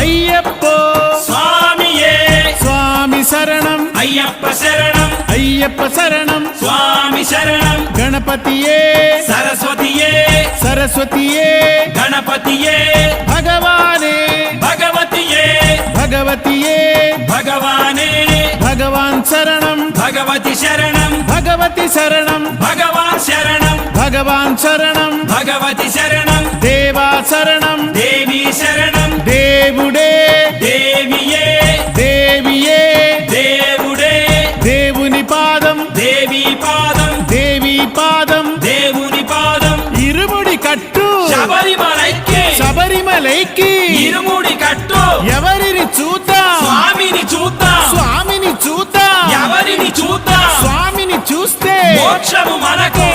అయ్యప్పో స్వామియే స్వామి శరణం అయ్యప్ప శరణం అయ్యప్ప శరణం స్వామి శరణం గణపతియే సరస్వతియే సరస్వతియే గణపతియే భగవానే భగవతియే భగవతియే భగవానే భగవాన్ శరణం భగవతి శరణం భగవతి శరణం భగవాన్ శరణం భగవాన్ శరణం భగవతి శరణం దేవా శరణం దేవి శరణం దేవుడే దేవియే దేవియే దేవుడే దేవుని పాదం దేవి పాదం దేవి పాదం దేవుని పాదం ఇరుముడి కట్టు శబరిమలైకి శబరిమలైకి ఇరుముడి కట్టు ఎవరిని చూద్దాం స్వామిని చూద్దాం స్వామిని చూద్దాం ఎవరిని చూద్దాం స్వామిని చూస్తే మోక్షము మనకు